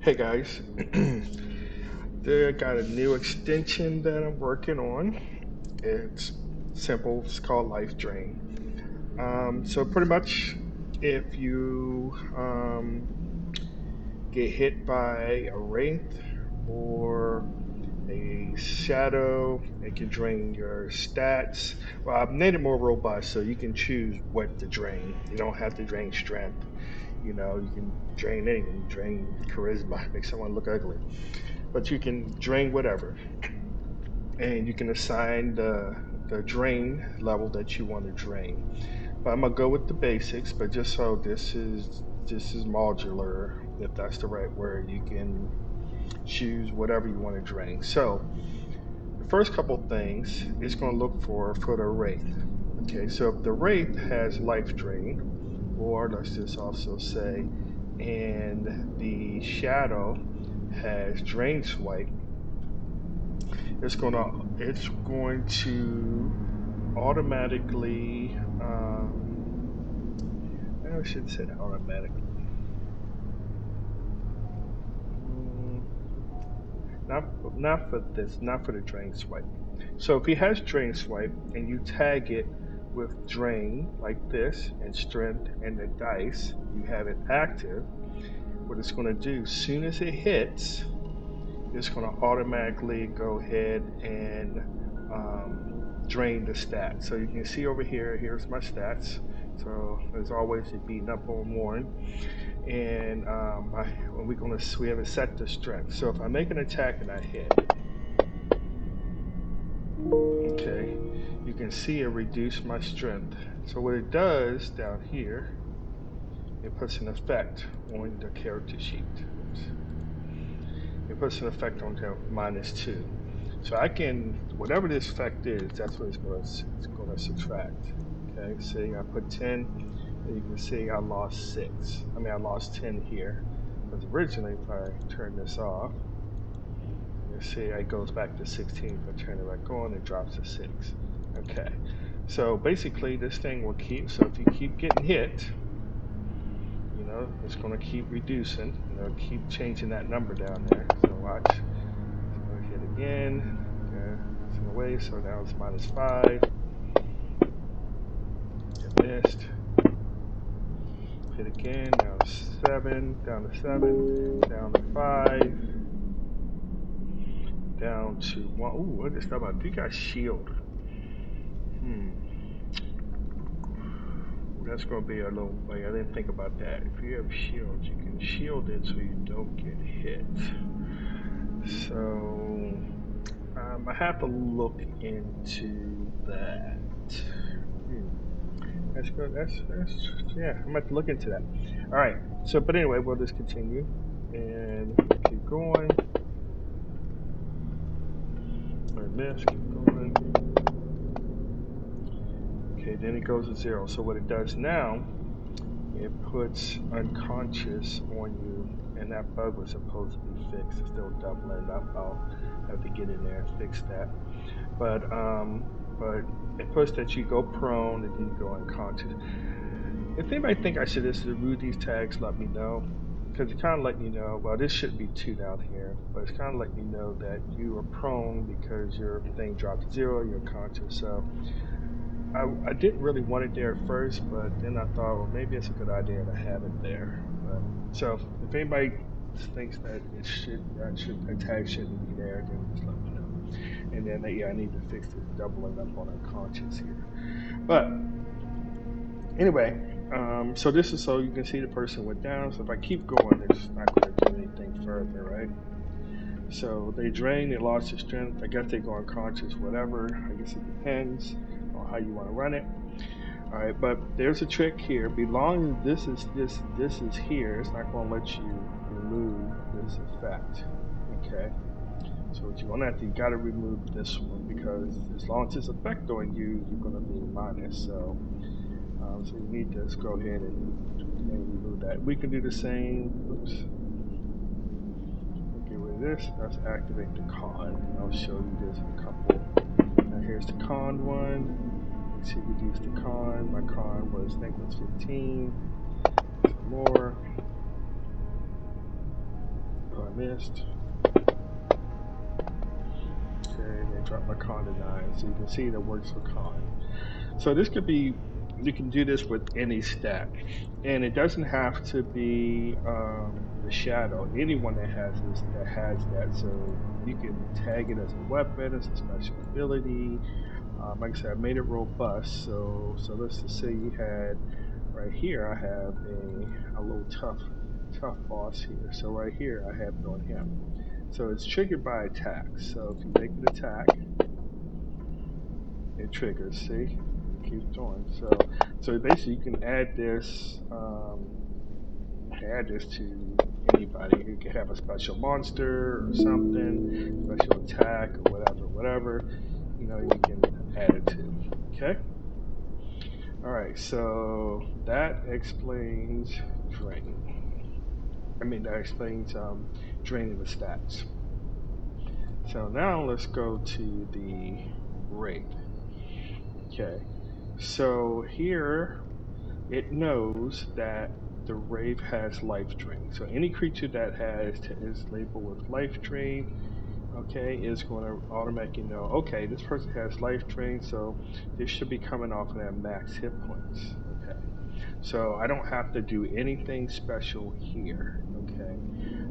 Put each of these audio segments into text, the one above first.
Hey guys, I got a new extension that I'm working on. It's simple, it's called Life Drain. So, pretty much, if you get hit by a wraith or a shadow, it can drain your stats. Well, I've made it more robust so you can choose what to drain. You don't have to drain strength. You can drain anything. You drain charisma, make someone look ugly, but you can drain whatever, and you can assign the drain level that you want to drain. But I'm gonna go with the basics, but just so this is modular, if that's the right word. You can choose whatever you want to drain. So the first couple things it's going to look for the wraith. Okay, so if the wraith has life drain, or let's just also say, and the shadow has drain swipe, it's going to automatically. I should say automatically. Mm, not for this, not for the drain swipe. So if he has drain swipe and you tag it with drain like this and strength and the dice, you have it active. What it's going to do, soon as it hits, it's going to automatically go ahead and um, drain the stats. So you can see over here, here's my stats. So as always, you're beating up on one. And we have it set to strength. So if I make an attack and I hit, okay, you can see it reduce my strength. So what it does down here, it puts an effect on the character sheet. Oops. It puts an effect on -2. So I can, whatever this effect is, that's what it's going to subtract. Okay, see, I put 10, and you can see I lost 6. I mean, I lost 10 here, because originally, if I turn this off, you see it goes back to 16. If I turn it back on, it drops to 6. Okay, so basically, this thing will keep. So if you keep getting hit, it's going to keep reducing. Keep changing that number down there. So watch. So hit again. Okay, it's in the way. So now it's -5. It missed. Hit again. Now it's 7. Down to 7. Down to 5. Down to 1. Ooh, what is that about? You got shield. Hmm. That's going to be a little. Like, I didn't think about that. If you have shields, you can shield it so you don't get hit. So I have to look into that. Hmm. That's good. That's yeah. I'm about to look into that. All right. So, but anyway, we'll just continue and keep going. Or miss. Keep going. Okay. Then it goes to 0. So what it does now, it puts unconscious on you, and that bug was supposed to be fixed. It's still doubling up. I'll have to get in there and fix that. But it puts that you go prone and then you go unconscious. If anybody think I should just remove these tags, let me know. Because it's kind of letting you know, well, this shouldn't be 2 down here, but it's kind of letting you know that you are prone because your thing dropped to 0, you're unconscious. So I didn't really want it there at first, but then I thought, well, maybe it's a good idea to have it there. But so if anybody thinks that a tag shouldn't be there, then just let me know. And then yeah, I need to fix this doubling up on unconscious here. But anyway, so this is so you can see the person went down. So if I keep going, it's not going to do anything further, right? So they drain, they lost their strength. I guess they go unconscious, whatever. I guess it depends on how you want to run it. All right, but there's a trick here. Belong this is here. It's not going to let you remove this effect. Okay. So what you're gonna have to, you gotta remove this one because as long as it's effect on you, you're gonna be minus. So you need to just go ahead and remove that. We can do the same. Oops. We'll get rid of this. Let's activate the con. I'll show you this in a couple. Now here's the con one. Let's see, reduce the con. My con was, I think, was 15. Some more. missed. Okay, and then drop my con to 9. So you can see that works for con. So this could be, you can do this with any stack. And it doesn't have to be the shadow. Anyone that has this, that has that. So you can tag it as a weapon, as a special ability. Like I said, I made it robust. So let's just say you had right here. I have a little tough boss here. So right here, I have it on him. So it's triggered by attacks. So if you make an attack, it triggers. See, it keeps going. So basically, you can add this to anybody. You can have a special monster or something, special attack or whatever. You know, you can add it to. Okay. All right. So that explains drain. I mean, that explains draining the stats. So now let's go to the raid. Okay. So here it knows that the Wraith has life drain. So any creature that is labeled with life drain, okay, is going to automatically know, okay, this person has life drain, so this should be coming off of their max hit points. Okay. So I don't have to do anything special here. Okay.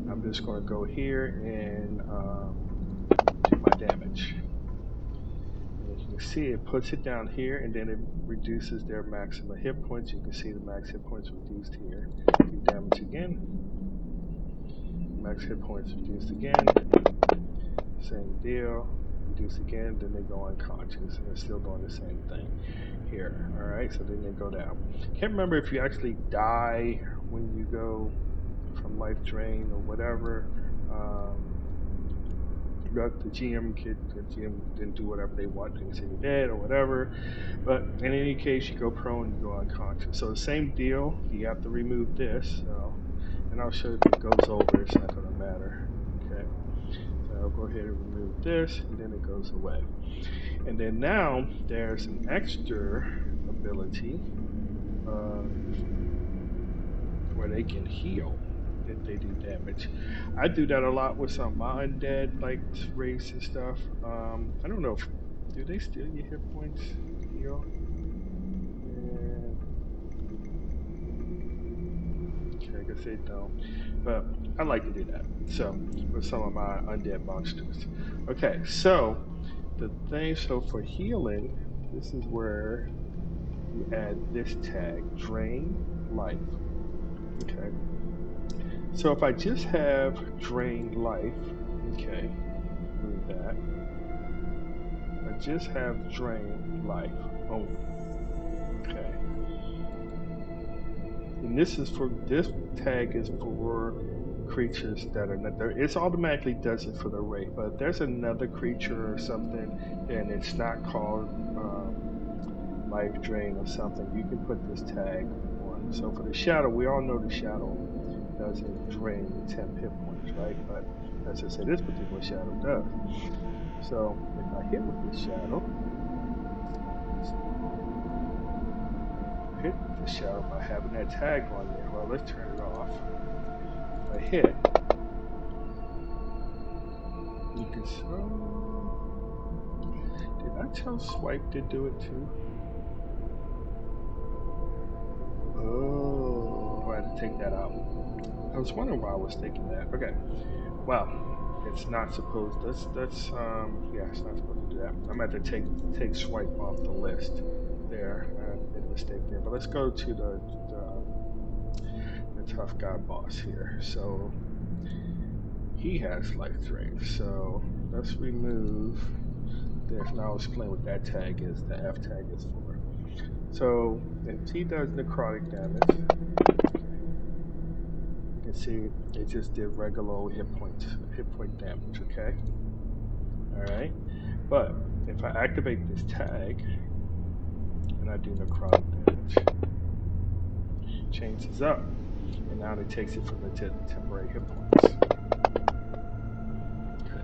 I'm just going to go here and do my damage. And you can see it puts it down here and then it reduces their maximum hit points. You can see the max hit points reduced here. Do damage again. Max hit points reduced again. Same deal. Reduce again, then they go unconscious and they're still doing the same thing here. Alright, so then they go down. Can't remember if you actually die when you go from life drain or whatever. The GM didn't do whatever they want. They can say you're dead or whatever. But in any case, you go prone, you go unconscious. So the same deal. You have to remove this. So, and I'll show you if it goes over. It's not going to matter. Okay. So I'll go ahead and remove this, and then it goes away. And then now there's an extra ability where they can heal if they do damage. I do that a lot with some of my undead like race and stuff. I don't know if do they steal your hit points heal? And okay, I guess they don't. But I like to do that. So with some of my undead monsters. Okay, so the thing so for healing, this is where you add this tag, drain life. Okay. So if I just have drain life, okay, remove that. I just have drain life. Boom. Okay. And this tag is for creatures that are not there. It's automatically does it for the wraith, but if there's another creature or something, then it's not called life drain or something. You can put this tag on. So for the shadow, we all know the shadow doesn't drain the temp hit points, right? But as I say, this particular shadow does. So if I hit with this shadow, hit with this shadow by having that tag on there. Well, let's turn it off. If I hit, you can see. Did I tell Swipe to do it too? Oh, I had to take that out. I was wondering why I was thinking that. Okay, well, it's not supposed. Yeah, it's not supposed to do that. I'm gonna have to take Swipe off the list. There, I made a mistake there. But let's go to the tough guy boss here. So he has life drain. So let's remove this. Now I'll explain what that tag is. The F tag is for. So if he does necrotic damage, you can see it just did regular hit point damage. Okay. All right. But if I activate this tag and I do necrotic damage, changes up, and now it takes it from the temporary hit points. Okay.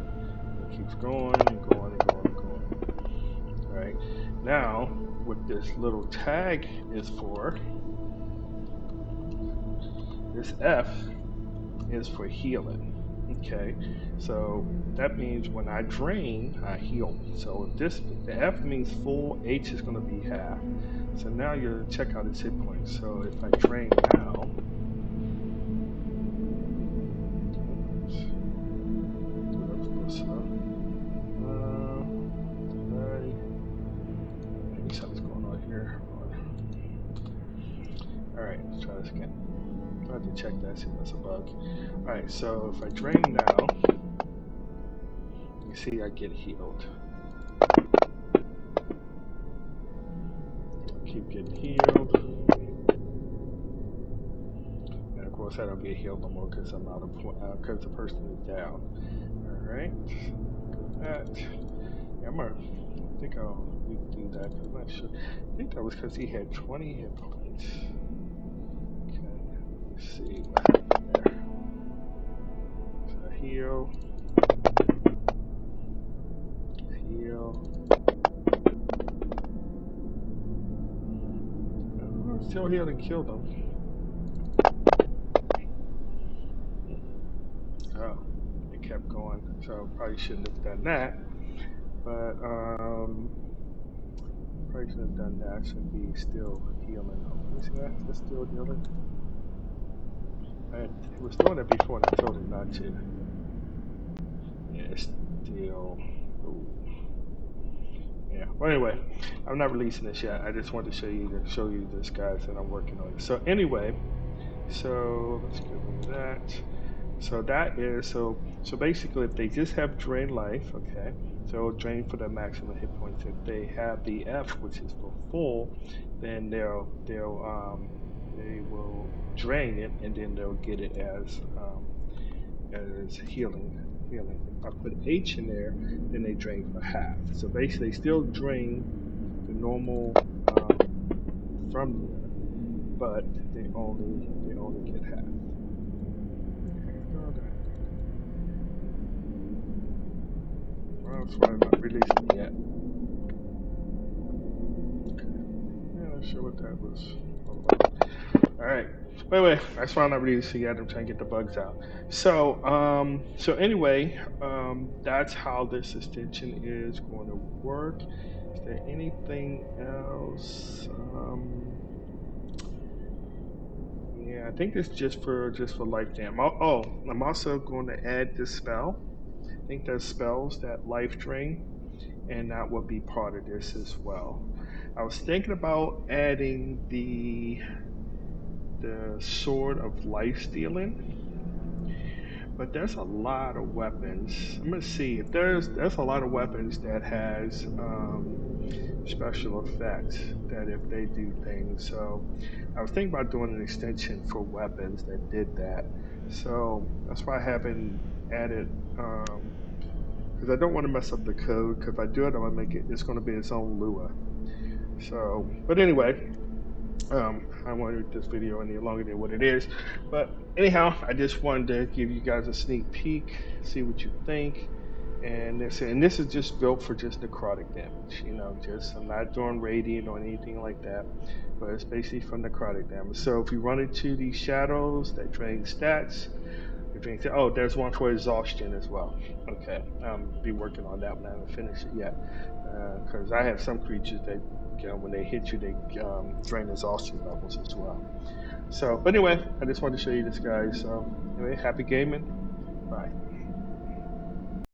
It keeps going and going and going and going. All right. Now, what this little tag is for, this F is for healing. Okay, so that means when I drain, I heal. So if this, the F means full, H is going to be half. So now you check out its hit points. So if I drain now, maybe something's going on here. All right, let's try this again. I have to check that, see if that's a bug. All right, so if I drain now, you see I get healed. I keep getting healed. And of course, I don't get healed no more because I'm out of because the person is down. All right, that. Yeah, I think I'll redo that because I'm not sure. I think that was because he had 20 hit points. Okay, let's see what happened there. So heal, heal. Oh, still healed and killed him. Oh, it kept going. So probably shouldn't have done that. But probably should have done that. Should be still healing. Oh, you see that? It's still healing. It was doing it before and I told it not to. Yeah, it's still. Ooh. Yeah. Well, anyway, I'm not releasing this yet. I just wanted to show you this, guys, that I'm working on. So anyway, so let's get rid of that. So that is so basically, if they just have drain life, okay, so drain for the maximum hit points. If they have the F, which is for full, then they will drain it and then they'll get it as healing. If I put H in there, then they drain for half. So basically, they still drain the normal from there, but they only get half. Okay. Well, that's why I'm not releasing it yet. Yeah, not sure what that was all about. All right. Wait. That's why I'm not releasing it yet. I'm trying to get the bugs out. So anyway, that's how this extension is going to work. Is there anything else? Yeah, I think it's just for life jam. Oh, I'm also going to add this spell. I think there's spells that life drain, and that will be part of this as well. I was thinking about adding the sword of life stealing, but there's a lot of weapons. I'm gonna see if there's a lot of weapons that has special effects that if they do things. So I was thinking about doing an extension for weapons that did that. So that's why I haven't added because I don't want to mess up the code. Because if I do it, I'm gonna make it. It's gonna be its own Lua. So, but anyway, I won't make this video any longer than what it is. But anyhow, I just wanted to give you guys a sneak peek, see what you think. And this is just built for just necrotic damage. Just I'm not doing radiant or anything like that. But it's basically for necrotic damage. So if you run into these shadows that drain stats, oh, there's one for exhaustion as well. Okay, be working on that one. I haven't finished it yet because I have some creatures that when they hit you, they drain exhaustion levels as well. So, but anyway, I just wanted to show you this, guys. So, anyway, happy gaming. Bye.